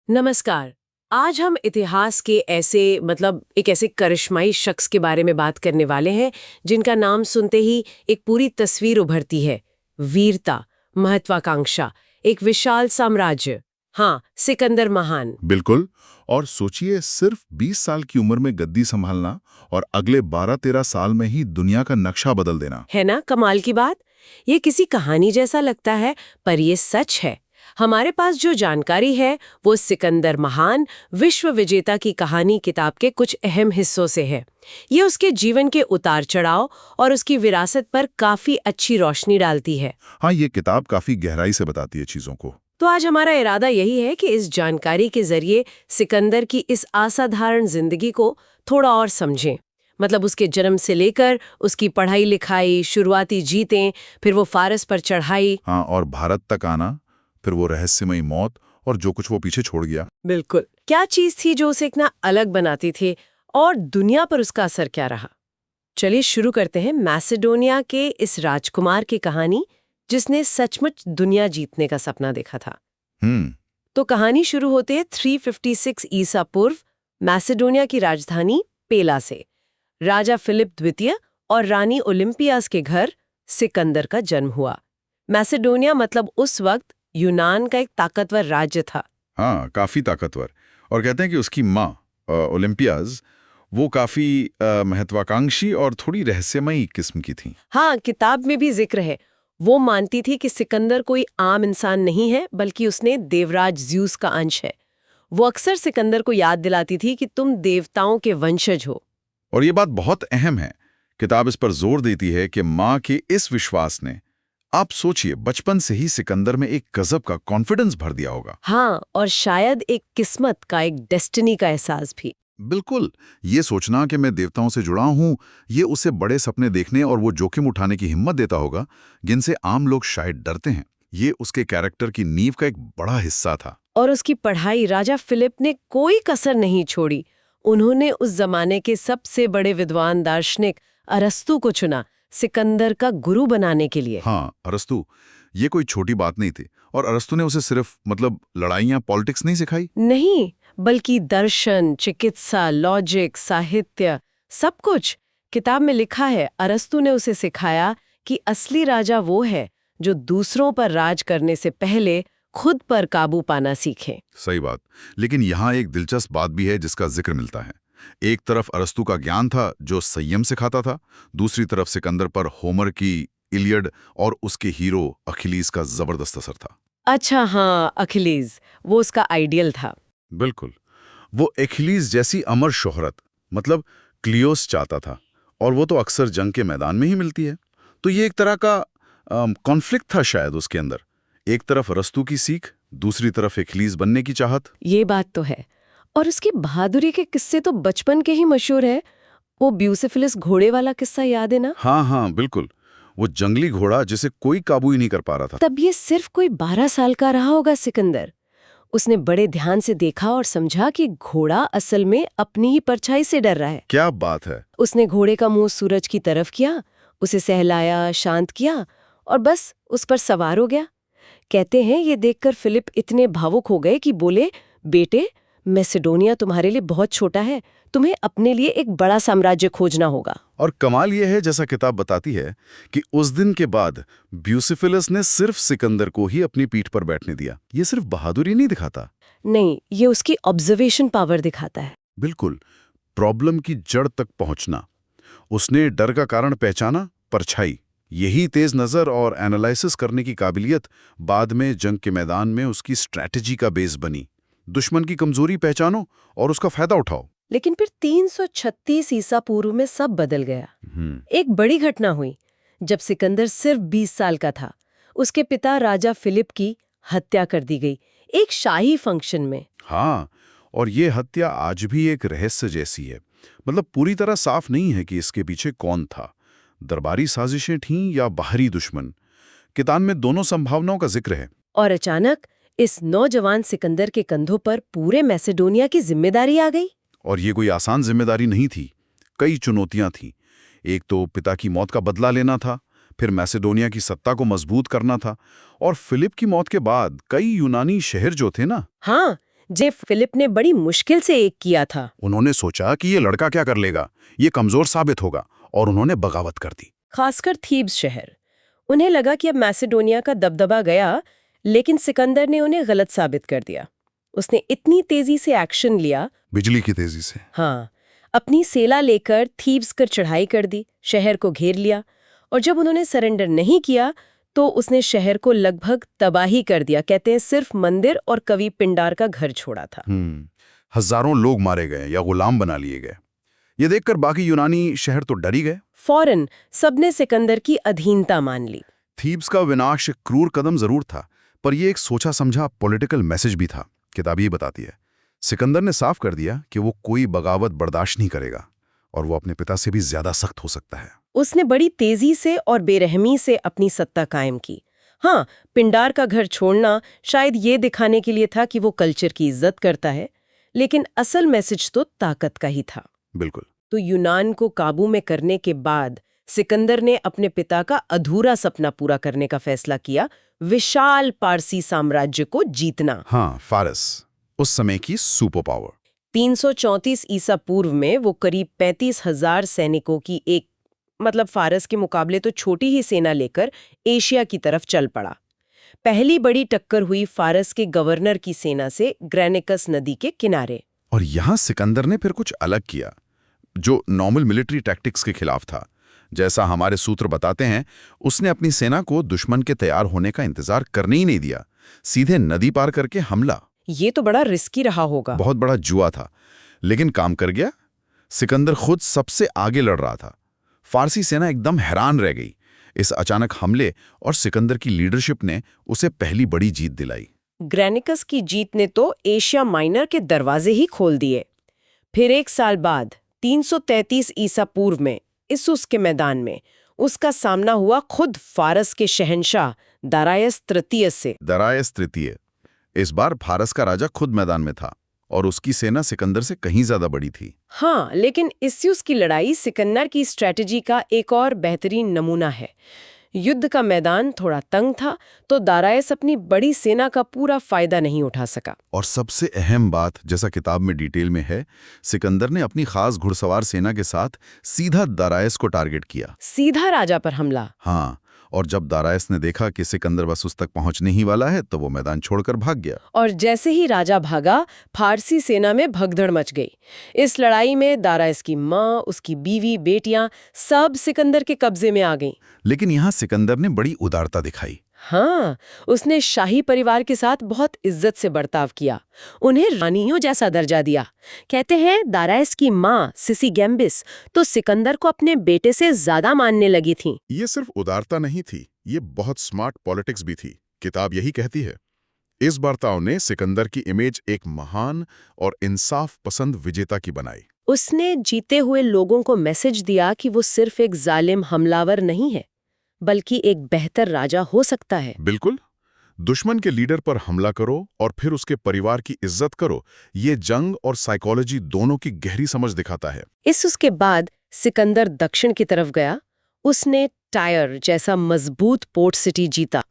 नमस्कार। आज हम इतिहास के एक ऐसे करिश्माई शख्स के बारे में बात करने वाले हैं जिनका नाम सुनते ही एक पूरी तस्वीर उभरती है। वीरता, महत्वाकांक्षा, एक विशाल साम्राज्य। हाँ, सिकंदर महान। बिल्कुल। और सोचिए, सिर्फ 20 साल की उम्र में गद्दी संभालना और अगले 12-13 साल में ही दुनिया का नक्शा बदल देना। है ना कमाल की बात। ये किसी कहानी जैसा लगता है, पर ये सच है। हमारे पास जो जानकारी है वो सिकंदर महान विश्व विजेता की कहानी किताब के कुछ अहम हिस्सों से है। ये उसके जीवन के उतार चढ़ाव और उसकी विरासत पर काफी अच्छी रोशनी डालती है। हाँ, ये किताब काफी गहराई से बताती है चीजों को। तो आज हमारा इरादा यही है कि इस जानकारी के जरिए सिकंदर की इस असाधारण जिंदगी को थोड़ा और समझें। मतलब उसके जन्म से लेकर उसकी पढ़ाई लिखाई, शुरुआती जीतें, फिर वो फारस पर चढ़ाई। हाँ, और भारत तक आना, फिर वो रहस्यमयी मौत और जो कुछ वो पीछे छोड़ गया। बिल्कुल। क्या चीज थी जो उसे इतना अलग बनाती थी और दुनिया पर उसका असर क्या रहा? चलिए शुरू करते हैं मैसेडोनिया के इस राजकुमार की कहानी जिसने सचमुच दुनिया जीतने का सपना देखा था। तो कहानी शुरू होती है 356 ईसा पूर्व, मैसेडोनिया की राजधानी पेला से। राजा फिलिप द्वितीय और रानी ओलिम्पियास के घर सिकंदर का जन्म हुआ। मैसेडोनिया मतलब उस वक्त यूनान का एक ताकतवर राज्य था। हाँ, काफी ताकतवर। और कहते हैं कि उसकी माँ ओलिम्पियाज वो काफी महत्वाकांक्षी और थोड़ी रहस्यमयी किस्म की थी। हाँ, किताब में भी जिक्र है। वो मानती थी कि सिकंदर कोई आम इंसान नहीं है, बल्कि उसने देवराज ज्यूस का अंश है। वो अक्सर सिकंदर को याद दिलाती थी कि तुम देवताओं के वंशज हो। और ये बात बहुत अहम है। किताब इस पर जोर देती है कि माँ के इस विश्वास ने, आप सोचिए, बचपन से ही सिकंदर में एक गजब का कॉन्फिडेंस भर दिया होगा। हाँ, और शायद एक किस्मत का, एक डेस्टिनी का एहसास भी। बिल्कुल। ये सोचना कि मैं देवताओं से जुड़ा हूं, ये उसे बड़े सपने देखने और वो जोखिम उठाने की हिम्मत देता होगा जिनसे आम लोग शायद डरते हैं। ये उसके कैरेक्टर की नींव का एक बड़ा हिस्सा था। और उसकी पढ़ाई, राजा फिलिप ने कोई कसर नहीं छोड़ी। उन्होंने उस जमाने के सबसे बड़े विद्वान दार्शनिक अरस्तु को चुना सिकंदर का गुरु बनाने के लिए। हाँ, अरस्तु, ये कोई छोटी बात नहीं थी। और अरस्तु ने उसे सिर्फ लड़ाइयाँ, पॉलिटिक्स नहीं सिखाई। नहीं, बल्कि दर्शन, चिकित्सा, लॉजिक, साहित्य, सब कुछ। किताब में लिखा है, अरस्तु ने उसे सिखाया कि असली राजा वो है जो दूसरों पर राज करने से पहले खुद पर काबू पाना सीखे। सही बात। लेकिन यहाँ एक दिलचस्प बात भी है जिसका जिक्र मिलता है। एक तरफ अरस्तु का ज्ञान था जो संयम सिखाता था, दूसरी तरफ सिकंदर पर होमर की इलियड और उसके हीरो अखिलीस का जबरदस्त असर था। अच्छा हाँ, अखिलीज, वो उसका आइडियल था। बिल्कुल। वो अखिलीस जैसी अमर शोहरत, क्लियोस चाहता था, और वो तो अक्सर जंग के मैदान में ही मिलती है। तो ये एक तरह का कॉन्फ्लिक्ट था शायद उसके अंदर। एक तरफ अरस्तु की सीख, दूसरी तरफ अखिलीस बनने की चाहत। ये बात तो है। और उसकी बहादुरी के किस्से तो बचपन के ही मशहूर है। वो ब्यूसिफिलिस घोड़े वाला किस्सा याद है ना? हाँ हाँ, बिल्कुल। वो जंगली घोड़ा जिसे कोई काबू ही नहीं कर पा रहा था। तब ये सिर्फ कोई 12 साल का रहा होगा सिकंदर। उसने बड़े ध्यान से देखा और समझा कि घोड़ा असल में अपनी ही परछाई से डर रहा है। क्या बात है! उसने घोड़े का मुंह सूरज की तरफ किया, उसे सहलाया, शांत किया और बस उस पर सवार हो गया। कहते हैं ये देखकर फिलिप इतने भावुक हो गए कि बोले, बेटे, मैसेडोनिया तुम्हारे लिए बहुत छोटा है, तुम्हें अपने लिए एक बड़ा साम्राज्य खोजना होगा। और कमाल यह है, जैसा किताब बताती है, कि उस दिन के बाद ब्यूसिफिलस ने सिर्फ सिकंदर को ही अपनी पीठ पर बैठने दिया। ये सिर्फ बहादुरी नहीं दिखाता। नहीं, ये उसकी ऑब्जर्वेशन पावर दिखाता है। बिल्कुल। प्रॉब्लम की जड़ तक पहुंचना। उसने डर का कारण पहचाना, परछाई। यही तेज नजर और एनालिसिस करने की काबिलियत बाद में जंग के मैदान में उसकी स्ट्रैटेजी का बेस बनी। दुश्मन की कमजोरी पहचानो और उसका फायदा उठाओ। लेकिन फिर 336 ईसा पूर्व में सब बदल गया। एक बड़ी घटना हुई जब सिकंदर सिर्फ 20 साल का था। उसके पिता राजा फिलिप की हत्या कर दी गई एक शाही फंक्शन में। हाँ, और ये हत्या आज भी एक रहस्य जैसी है। पूरी तरह साफ नहीं है कि इसके पीछे कौन था। दरबारी साजिशें थीं या बाहरी दुश्मन। किताब में दोनों संभावनाओं का जिक्र है। और अचानक इस नौजवान सिकंदर के कंधों पर पूरे मैसेडोनिया की जिम्मेदारी आ गई। और ये कोई आसान जिम्मेदारी नहीं थी। कई चुनौतियां थीं। एक तो पिता की मौत का बदला लेना था, फिर मैसेडोनिया की सत्ता को मजबूत करना था, और फिलिप की मौत के बाद कई यूनानी शहर जो थे ना, हाँ, जे फिलिप ने बड़ी मुश्किल से एक किया था। उन्होंने सोचा कि ये लड़का क्या कर लेगा, ये कमजोर साबित होगा, और उन्होंने बगावत कर दी। खासकर थीब्स शहर। उन्हें लगा कि अब मैसेडोनिया का दबदबा गया, लेकिन सिकंदर ने उन्हें गलत साबित कर दिया। उसने इतनी तेजी से एक्शन लिया, बिजली की तेजी से। हाँ, अपनी सेना लेकर थीब्स पर चढ़ाई कर दी, शहर को घेर लिया, और जब उन्होंने सरेंडर नहीं किया तो उसने शहर को लगभग तबाही कर दिया। कहते हैं सिर्फ मंदिर और कवि पिंडार का घर छोड़ा था। हजारों लोग मारे गए या गुलाम बना लिए गए। ये देखकर बाकी यूनानी शहर तो डर ही गए। फौरन सबने सिकंदर की अधीनता मान ली। थीब्स का विनाश एक क्रूर कदम जरूर था, पर यह एक सोचा समझा पॉलिटिकल मैसेज भी था। किताब ये बताती है, सिकंदर ने साफ कर दिया कि वो कोई बगावत बर्दाश्त नहीं करेगा और वो अपने पिता से भी ज्यादा सख्त हो सकता है। उसने बड़ी तेजी से और बेरहमी से अपनी सत्ता कायम की। हाँ, पिंडार का घर छोड़ना शायद ये दिखाने के लिए था कि वो कल्चर की इज्जत करता है, लेकिन असल मैसेज तो ताकत का ही था। बिल्कुल। तो यूनान को काबू में करने के बाद सिकंदर ने अपने पिता का अधूरा सपना पूरा करने का फैसला किया, विशाल पारसी साम्राज्य को जीतना। हाँ, फारस उस समय की सुपर पावर। 334 ईसा पूर्व में वो करीब 35,000 सैनिकों की एक फारस के मुकाबले तो छोटी ही सेना लेकर एशिया की तरफ चल पड़ा। पहली बड़ी टक्कर हुई फारस के गवर्नर की सेना से ग्रेनिकस नदी के किनारे। और यहां सिकंदर ने फिर कुछ अलग किया, जो नॉर्मल मिलिट्री टैक्टिक्स के खिलाफ था। जैसा हमारे सूत्र बताते हैं, उसने अपनी सेना को दुश्मन के तैयार होने का इंतजार करने ही नहीं दिया, सीधे नदी पार करके हमला। ये तो बड़ा रिस्की रहा होगा। बहुत बड़ा जुआ था, लेकिन काम कर गया। सिकंदर खुद सबसे आगे लड़ रहा था। फारसी सेना एकदम हैरान रह गई। इस अचानक हमले और सिकंदर की लीडरशिप ने उसे पहली बड़ी जीत दिलाई। ग्रेनिकस की जीत ने तो एशिया माइनर के दरवाजे ही खोल दिए। फिर एक साल बाद 333 ईसा पूर्व में इस्सुस के मैदान में उसका सामना हुआ खुद फारस के शहंशाह दारायस तृतीय से। दारायस तृतीय इस बार फारस का राजा खुद मैदान में था और उसकी सेना सिकंदर से कहीं ज्यादा बड़ी थी। हाँ, लेकिन इस्सुस की लड़ाई सिकंदर की स्ट्रेटजी का एक और बेहतरीन नमूना है। युद्ध का मैदान थोड़ा तंग था, तो दारायस अपनी बड़ी सेना का पूरा फायदा नहीं उठा सका। और सबसे अहम बात, जैसा किताब में डिटेल में है, सिकंदर ने अपनी खास घुड़सवार सेना के साथ सीधा दारायस को टारगेट किया। सीधा राजा पर हमला। हाँ, और जब दारायस ने देखा कि सिकंदर बस उस तक पहुंचने ही वाला है, तो वो मैदान छोड़कर भाग गया। और जैसे ही राजा भागा, फारसी सेना में भगदड़ मच गई। इस लड़ाई में दारायस की माँ, उसकी बीवी, बेटियां सब सिकंदर के कब्जे में आ गईं। लेकिन यहाँ सिकंदर ने बड़ी उदारता दिखाई। हाँ, उसने शाही परिवार के साथ बहुत इज्जत से बर्ताव किया, उन्हें रानियों जैसा दर्जा दिया। कहते हैं दारायस की माँ सिसिगेम्बिस तो सिकंदर को अपने बेटे से ज्यादा मानने लगी थी। ये सिर्फ उदारता नहीं थी, ये बहुत स्मार्ट पॉलिटिक्स भी थी। किताब यही कहती है, इस बर्ताव ने सिकंदर की इमेज एक महान और इंसाफ पसंद विजेता की बनाई। उसने जीते हुए लोगों को मैसेज दिया कि वो सिर्फ एक जालिम हमलावर नहीं है, बल्कि एक बेहतर राजा हो सकता है। बिल्कुल। दुश्मन के लीडर पर हमला करो और फिर उसके परिवार की इज्जत करो, ये जंग और साइकोलॉजी दोनों की गहरी समझ दिखाता है। उसके बाद सिकंदर दक्षिण की तरफ गया। उसने टायर जैसा मजबूत पोर्ट सिटी जीता।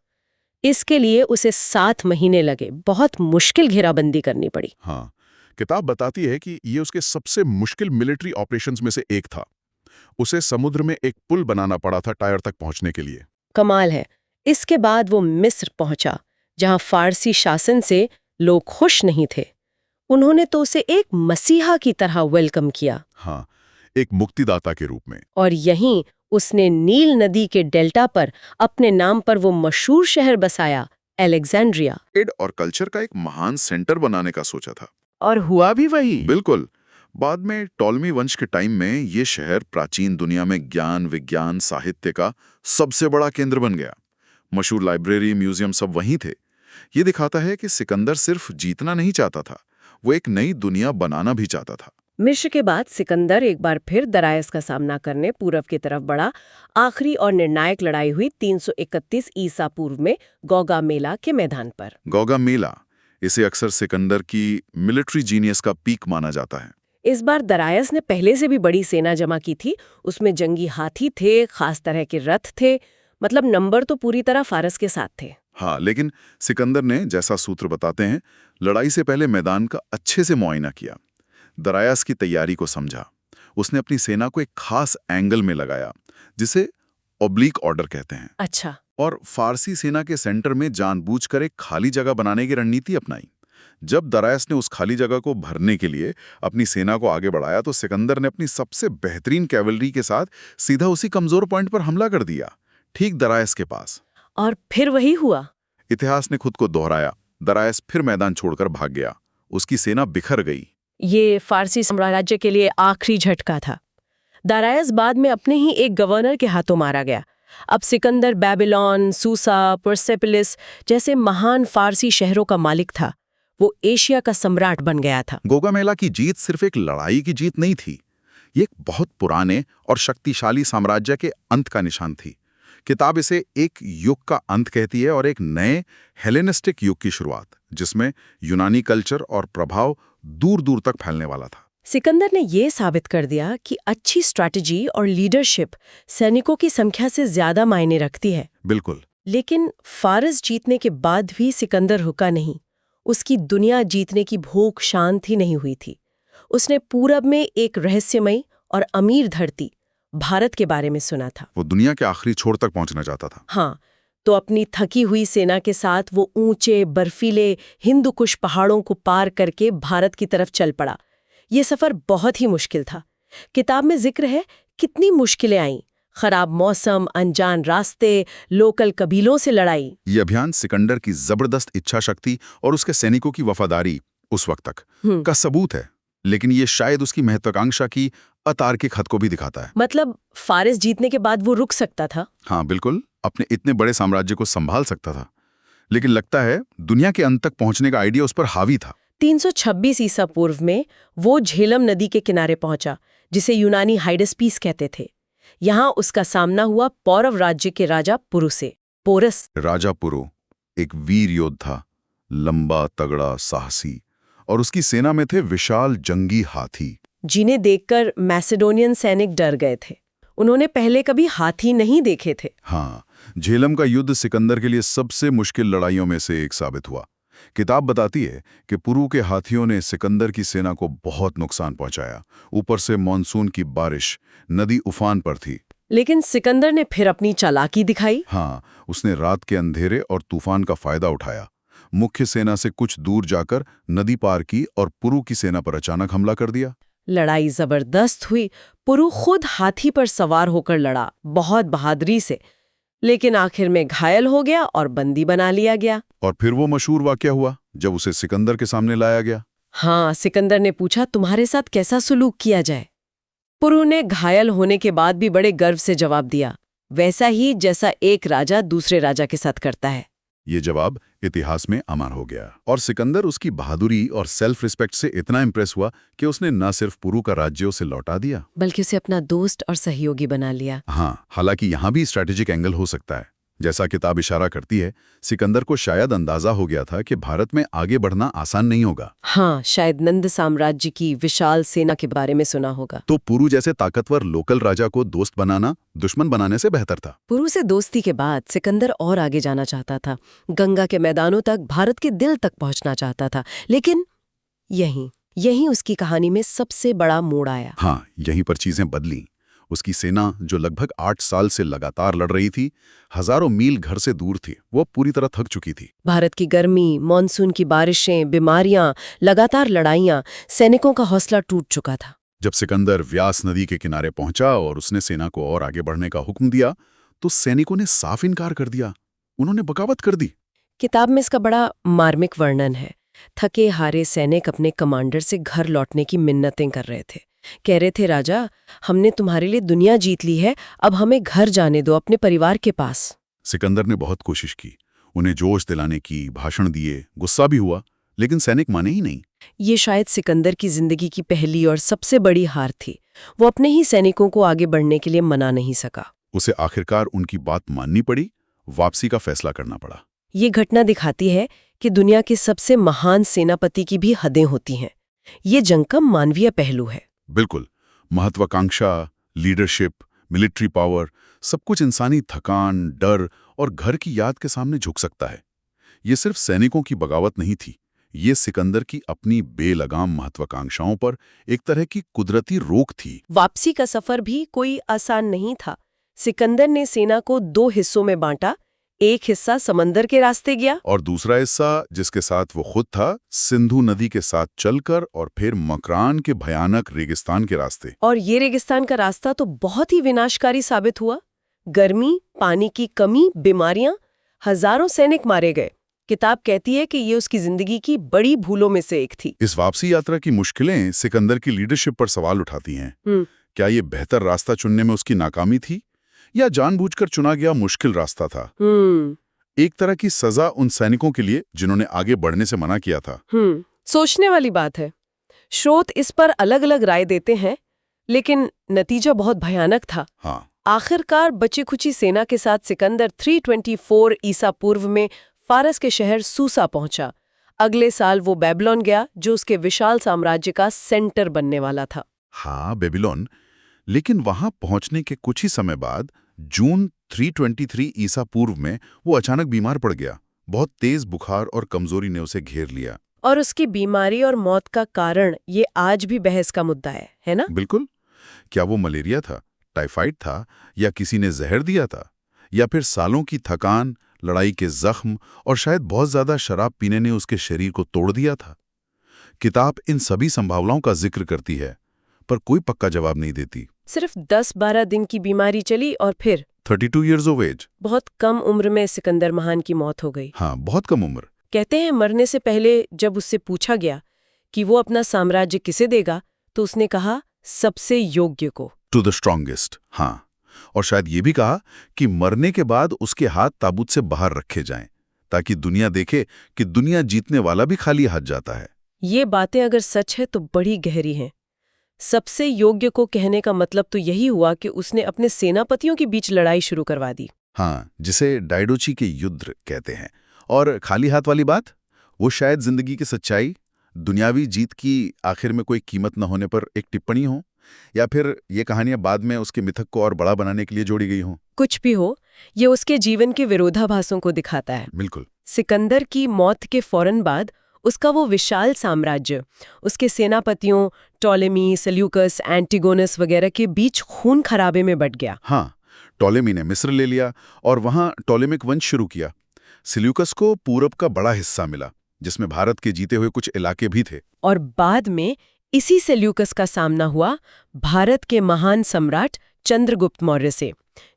इसके लिए उसे 7 महीने लगे, बहुत मुश्किल घेराबंदी करनी पड़ी। हाँ, किताब बताती है कि ये उसके सबसे मुश्किल मिलिट्री ऑपरेशंस में से एक था। उसे समुद्र में एक पुल बनाना पड़ा था टायर तक पहुंचने के लिए। कमाल है। इसके बाद वो मिस्र पहुंचा, जहां फारसी शासन से लोग खुश नहीं थे। उन्होंने तो उसे एक मसीहा की तरह वेलकम किया। हाँ, एक मुक्तिदाता के रूप में। और यहीं उसने नील नदी के डेल्टा पर अपने नाम पर वो मशहूर शहर बसाया, अलेक्जेंड्रिया। ट्रेड और कल्चर का एक महान सेंटर बनाने का सोचा था। और हुआ भी वही। बिल्कुल। बाद में टॉलमी वंश के टाइम में ये शहर प्राचीन दुनिया में ज्ञान, विज्ञान, साहित्य का सबसे बड़ा केंद्र बन गया। मशहूर लाइब्रेरी, म्यूजियम सब वहीं थे। ये दिखाता है कि सिकंदर सिर्फ जीतना नहीं चाहता था, वो एक नई दुनिया बनाना भी चाहता था। मिस्र के बाद सिकंदर एक बार फिर दारायस का सामना करने पूरब की तरफ बढ़ा। आखिरी और निर्णायक लड़ाई हुई 331 ईसा पूर्व में गौगामेला के मैदान पर। गौगामेला, इसे अक्सर सिकंदर की मिलिट्री जीनियस का पीक माना जाता है। इस बार दारायस ने पहले से भी बड़ी सेना जमा की थी। उसमें जंगी हाथी थे, खास तरह के रथ थे, नंबर तो पूरी तरह फारस के साथ थे। हाँ, लेकिन सिकंदर ने, जैसा सूत्र बताते हैं, लड़ाई से पहले मैदान का अच्छे से मुआयना किया, दरायास की तैयारी को समझा। उसने अपनी सेना को एक खास एंगल में लगाया, जिसे ऑब्लिक ऑर्डर कहते हैं। अच्छा। और फारसी सेना के सेंटर में जानबूझकर एक खाली जगह बनाने की रणनीति अपनाई। जब दरायास ने उस खाली जगह को भरने के लिए अपनी सेना को आगे बढ़ाया, तो सिकंदर ने अपनी सबसे बेहतरीन कैवलरी के साथ सीधा उसी कमजोर पॉइंट पर हमला कर दिया, ठीक दरायास के पास। और फिर वही हुआ। इतिहास ने खुद को दोहराया। दरायास फिर मैदान छोड़कर भाग गया। उसकी सेना बिखर गई। ये फारसी साम्राज्य के लिए आखिरी झटका था। दारायस बाद में अपने ही एक गवर्नर के हाथों मारा गया। अब सिकंदर बेबीलोन, सूसा, परसेपोलिस जैसे महान फारसी शहरों का मालिक था। वो एशिया का सम्राट बन गया था। गौगामेला की जीत सिर्फ एक लड़ाई की जीत नहीं थी, ये एक बहुत पुराने और शक्तिशाली साम्राज्य के अंत का निशान थी। किताब इसे एक युग का अंत कहती है और एक नए हेलेनिस्टिक युग की शुरुआत, जिसमें यूनानी कल्चर और प्रभाव दूर दूर तक फैलने वाला था। सिकंदर ने ये साबित कर दिया कि अच्छी स्ट्रैटेजी और लीडरशिप सैनिकों की संख्या से ज्यादा मायने रखती है। बिल्कुल। लेकिन फारस जीतने के बाद भी सिकंदर रुका नहीं। उसकी दुनिया जीतने की भूख शांत ही नहीं हुई थी। उसने पूरब में एक रहस्यमयी और अमीर धरती भारत के बारे में सुना था। वो दुनिया के आखिरी छोर तक पहुंचना चाहता था। हाँ, तो अपनी थकी हुई सेना के साथ वो ऊंचे बर्फीले हिंदुकुश पहाड़ों को पार करके भारत की तरफ चल पड़ा। ये सफर बहुत ही मुश्किल था। किताब में जिक्र है कितनी मुश्किलें आईं, खराब मौसम, अनजान रास्ते, लोकल कबीलों से लड़ाई। ये अभियान सिकंदर की जबरदस्त इच्छा शक्ति और उसके सैनिकों की वफादारी उस वक्त तक का सबूत है। लेकिन ये शायद उसकी महत्वाकांक्षा की अतार्किक हद को भी दिखाता है। मतलब फारस जीतने के बाद वो रुक सकता था? हाँ बिल्कुल, अपने इतने बड़े साम्राज्य को संभाल सकता था। लेकिन लगता है दुनिया के अंत तक पहुंचने का आइडिया उस पर हावी था। 326 ईसा पूर्व में वो झेलम नदी के किनारे पहुंचा, जिसे यूनानी हाइडेस्पीस कहते थे। यहाँ उसका सामना हुआ पौरव राज्य के राजा पुरु से। पोरस राजा पुरु एक वीर योद्धा, लंबा, तगड़ा, साहसी, और उसकी सेना में थे विशाल जंगी हाथी, जिन्हें देखकर मैसेडोनियन सैनिक डर गए थे। उन्होंने पहले कभी हाथी नहीं देखे थे। हाँ, झेलम का युद्ध सिकंदर के लिए सबसे मुश्किल लड़ाइयों में से एक साबित हुआ। किताब बताती है कि पुरु के हाथियों ने सिकंदर की सेना को बहुत नुकसान पहुंचाया। ऊपर से मॉनसून की बारिश, नदी उफान पर थी। लेकिन सिकंदर ने फिर अपनी चालाकी दिखाई। हाँ, उसने रात के अंधेरे और तूफान का फायदा उठाया। मुख्य सेना से कुछ दूर जाकर नदी पार की और पुरु की सेना पर अचानक हमला कर दिया। लड़ाई जबरदस्त हुई। पुरु खुद हाथी पर सवार होकर लड़ा, बहुत बहादुरी से। लेकिन आखिर में घायल हो गया और बंदी बना लिया गया। और फिर वो मशहूर वाकया हुआ जब उसे सिकंदर के सामने लाया गया। हाँ, सिकंदर ने पूछा, तुम्हारे साथ कैसा सुलूक किया जाए? पुरु ने घायल होने के बाद भी बड़े गर्व से जवाब दिया, वैसा ही जैसा एक राजा दूसरे राजा के साथ करता है। ये जवाब इतिहास में अमर हो गया। और सिकंदर उसकी बहादुरी और सेल्फ रिस्पेक्ट से इतना इम्प्रेस हुआ कि उसने न सिर्फ पुरु का राज्य उसे लौटा दिया, बल्कि उसे अपना दोस्त और सहयोगी बना लिया। हाँ, हालांकि यहाँ भी स्ट्रैटेजिक एंगल हो सकता है। जैसा किताब इशारा करती है, सिकंदर को शायद अंदाजा हो गया था कि भारत में आगे बढ़ना आसान नहीं होगा। हाँ, शायद नंद साम्राज्य की विशाल सेना के बारे में सुना होगा। तो पुरु जैसे ताकतवर लोकल राजा को दोस्त बनाना दुश्मन बनाने से बेहतर था। पुरु से दोस्ती के बाद सिकंदर और आगे जाना चाहता था, गंगा के मैदानों तक, भारत के दिल तक पहुंचना चाहता था। लेकिन यहीं उसकी कहानी में सबसे बड़ा मोड़ आया। हाँ, यहीं पर चीजें बदली। उसकी सेना, जो लगभग 8 साल से लगातार लड़ रही थी, हजारों मील घर से दूर थी, वो पूरी तरह थक चुकी थी। भारत की गर्मी, मॉनसून की बारिशें, बीमारियां, लगातार लड़ाइयां, सैनिकों का हौसला टूट चुका था। जब सिकंदर व्यास नदी के किनारे पहुंचा और उसने सेना को और आगे बढ़ने का हुक्म दिया, तो सैनिकों ने साफ इनकार कर दिया। उन्होंने बगावत कर दी। किताब में इसका बड़ा मार्मिक वर्णन है। थके हारे सैनिक अपने कमांडर से घर लौटने की मिन्नतें कर रहे थे। कह रहे थे, राजा, हमने तुम्हारे लिए दुनिया जीत ली है, अब हमें घर जाने दो, अपने परिवार के पास। सिकंदर ने बहुत कोशिश की, उन्हें जोश दिलाने की, भाषण दिए, गुस्सा भी हुआ, लेकिन सैनिक माने ही नहीं। ये शायद सिकंदर की जिंदगी की पहली और सबसे बड़ी हार थी। वो अपने ही सैनिकों को आगे बढ़ने के लिए मना नहीं सका। उसे आखिरकार उनकी बात माननी पड़ी, वापसी का फैसला करना पड़ा। ये घटना दिखाती है कि दुनिया के सबसे महान सेनापति की भी हदें होती हैं। ये जंग का मानवीय पहलू है। बिल्कुल, महत्वाकांक्षा, लीडरशिप, मिलिट्री पावर, सब कुछ इंसानी थकान, डर और घर की याद के सामने झुक सकता है। ये सिर्फ सैनिकों की बगावत नहीं थी, ये सिकंदर की अपनी बेलगाम महत्वाकांक्षाओं पर एक तरह की कुदरती रोक थी। वापसी का सफर भी कोई आसान नहीं था। सिकंदर ने सेना को 2 हिस्सों में बांटा। एक हिस्सा समंदर के रास्ते गया और दूसरा हिस्सा, जिसके साथ वो खुद था, सिंधु नदी के साथ चलकर और फिर मकरान के भयानक रेगिस्तान के रास्ते। और ये रेगिस्तान का रास्ता तो बहुत ही विनाशकारी साबित हुआ। गर्मी, पानी की कमी, बीमारियां, हजारों सैनिक मारे गए। किताब कहती है कि ये उसकी जिंदगी की बड़ी भूलों में से एक थी। इस वापसी यात्रा की मुश्किलें सिकंदर की लीडरशिप पर सवाल उठाती हैं। क्या ये बेहतर रास्ता चुनने में उसकी नाकामी थी या जानबूझकर चुना गया मुश्किल रास्ता था? एक तरह की सजा उन सैनिकों के लिए जिन्होंने आगे बढ़ने से मना किया था। सोचने वाली बात है। स्रोत इस पर अलग अलग राय देते हैं, लेकिन नतीजा बहुत भयानक था। हाँ। आखिरकार बची खुची सेना के साथ सिकंदर 324 ईसा पूर्व में फारस के शहर सूसा पहुंचा। अगले साल वो बेबीलोन गया, जो उसके विशाल साम्राज्य का सेंटर बनने वाला था। हाँ, बेबीलोन। लेकिन वहां पहुंचने के कुछ ही समय बाद जून 323 ईसा पूर्व में वो अचानक बीमार पड़ गया। बहुत तेज बुखार और कमजोरी ने उसे घेर लिया। और उसकी बीमारी और मौत का कारण ये आज भी बहस का मुद्दा है ना? बिल्कुल। क्या वो मलेरिया था, टाइफाइड था, या किसी ने जहर दिया था, या फिर सालों की थकान, लड़ाई के जख्म और शायद बहुत ज्यादा शराब पीने ने उसके शरीर को तोड़ दिया था? किताब इन सभी संभावनाओं का जिक्र करती है, पर कोई पक्का जवाब नहीं देती। सिर्फ 10-12 दिन की बीमारी चली और फिर 32 years of age। बहुत कम उम्र में सिकंदर महान की मौत हो गई। हाँ, बहुत कम उम्र। कहते हैं मरने से पहले जब उससे पूछा गया कि वो अपना साम्राज्य किसे देगा, तो उसने कहा, सबसे योग्य को। To the strongest. हाँ, और शायद ये भी कहा कि मरने के बाद उसके हाथ ताबूत से बाहर रखे जाएं, ताकि दुनिया देखे कि दुनिया जीतने वाला भी खाली हाथ जाता है। ये बातें अगर सच है तो बड़ी गहरी हैं। सबसे योग्य को कहने का मतलब तो यही हुआ कि उसने अपने सेनापतियों के बीच लड़ाई शुरू करवा दी। हाँ, जिसे डायडोची के युद्ध कहते हैं। और खाली हाथ वाली बात, वो शायद जिंदगी की सच्चाई, दुनियावी जीत की आखिर में कोई कीमत न होने पर एक टिप्पणी हो, या फिर ये कहानियां बाद में उसके मिथक को और बड़ा बनाने के लिए जोड़ी गई हों। कुछ भी हो, ये उसके जीवन के विरोधाभासों को दिखाता है। बिल्कुल। सिकंदर की मौत के फौरन बाद उसका वो विशाल साम्राज्य, उसके सेनापतियों टॉलेमी, सेल्यूकस, एंटिगोनस वगैरह के बीच खून खराबे में बट गया। हाँ, टॉलेमी ने मिस्र ले लिया और वहां टॉलेमिक वंश शुरू किया। सेल्यूकस को पूरब का बड़ा हिस्सा मिला, जिसमें भारत के जीते हुए कुछ इलाके भी थे। और बाद में इसी सेल्यूकस का सामना हुआ भारत के महान सम्राट चंद्रगुप्त मौर्य से,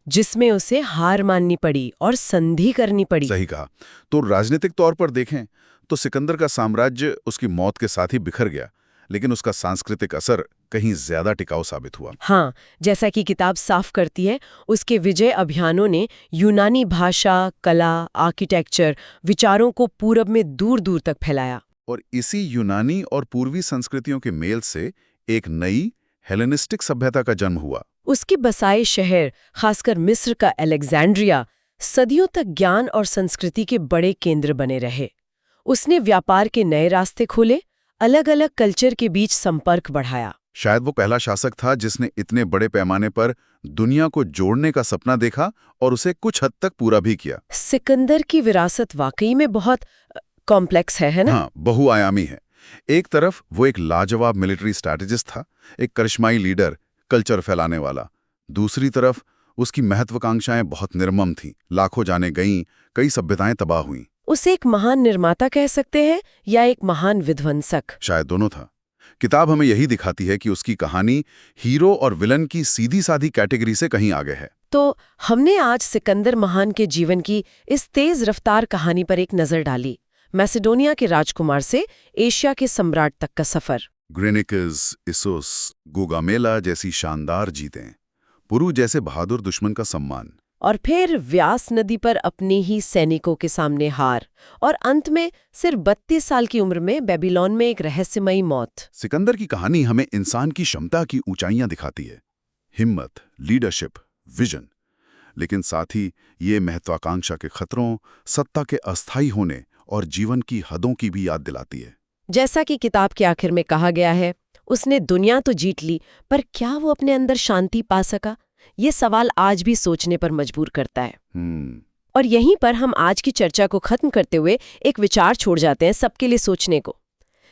जिसमें उसे हार माननी पड़ी और संधि करनी पड़ी। सही कहा। तो राजनीतिक तौर पर देखें तो सिकंदर का साम्राज्य उसकी मौत के साथ ही बिखर गया, लेकिन उसका सांस्कृतिक असर कहीं ज्यादा टिकाऊ साबित हुआ। हाँ, जैसा कि किताब साफ करती है, उसके विजय अभियानों ने यूनानी भाषा, कला, आर्किटेक्चर, विचारों को पूरब में दूर दूर तक फैलाया। और इसी यूनानी और पूर्वी संस्कृतियों के मेल से एक नई हेलेनिस्टिक सभ्यता का जन्म हुआ। उसके बसाए शहर, खासकर मिस्र का अलेक्जेंड्रिया, सदियों तक ज्ञान और संस्कृति के बड़े केंद्र बने रहे। उसने व्यापार के नए रास्ते खोले, अलग अलग कल्चर के बीच संपर्क बढ़ाया। शायद वो पहला शासक था जिसने इतने बड़े पैमाने पर दुनिया को जोड़ने का सपना देखा और उसे कुछ हद तक पूरा भी किया। सिकंदर की विरासत वाकई में बहुत कॉम्प्लेक्स है ना? हाँ, बहुआयामी है। एक तरफ वो एक लाजवाब मिलिट्री स्ट्रैटेजिस्ट था, एक करिश्माई लीडर, कल्चर फैलाने वाला। दूसरी तरफ उसकी महत्वाकांक्षाएं बहुत निर्मम थीं, लाखों जानें गईं, कई सभ्यताएं तबाह हुईं। उसे एक महान निर्माता कह सकते हैं या एक महान विध्वंसक? शायद दोनों था। किताब हमें यही दिखाती है कि उसकी कहानी हीरो और विलन की सीधी साधी कैटेगरी से कहीं आगे है। तो हमने आज सिकंदर महान के जीवन की इस तेज रफ्तार कहानी पर एक नजर डाली। मैसेडोनिया के राजकुमार से एशिया के सम्राट तक का सफर। ग्रेनिकस, इसूस, गोगामेला जैसी शानदार जीतें, पुरु जैसे बहादुर दुश्मन का सम्मान, और फिर व्यास नदी पर अपने ही सैनिकों के सामने हार, और अंत में सिर्फ 32 साल की उम्र में बेबीलोन में एक रहस्यमयी मौत। सिकंदर की कहानी हमें इंसान की क्षमता की ऊंचाइयां दिखाती है, हिम्मत, लीडरशिप, विजन, लेकिन साथ ही ये महत्वाकांक्षा के खतरों, सत्ता के अस्थायी होने और जीवन की हदों की भी याद दिलाती है। जैसा कि किताब के आखिर में कहा गया है, उसने दुनिया तो जीत ली, पर क्या वो अपने अंदर शांति पा सका? ये सवाल आज भी सोचने पर मजबूर करता है। और यहीं पर हम आज की चर्चा को खत्म करते हुए एक विचार छोड़ जाते हैं सबके लिए सोचने को।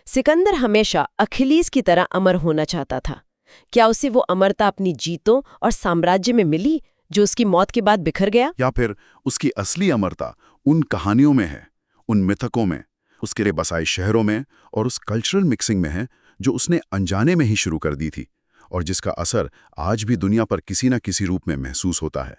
सिकंदर हमेशा अखिलीस की तरह अमर होना चाहता था। क्या उसे वो अमरता अपनी जीतों और साम्राज्य में मिली जो उसकी मौत के बाद बिखर गया? या फिर उसकी असली अमरता उन कहानियों में है, उन मिथकों में, उसके बसाए शहरों में और उस कल्चरल मिक्सिंग में है जो उसने अनजाने में ही शुरू कर दी थी और जिसका असर आज भी दुनिया पर किसी न किसी रूप में महसूस होता है।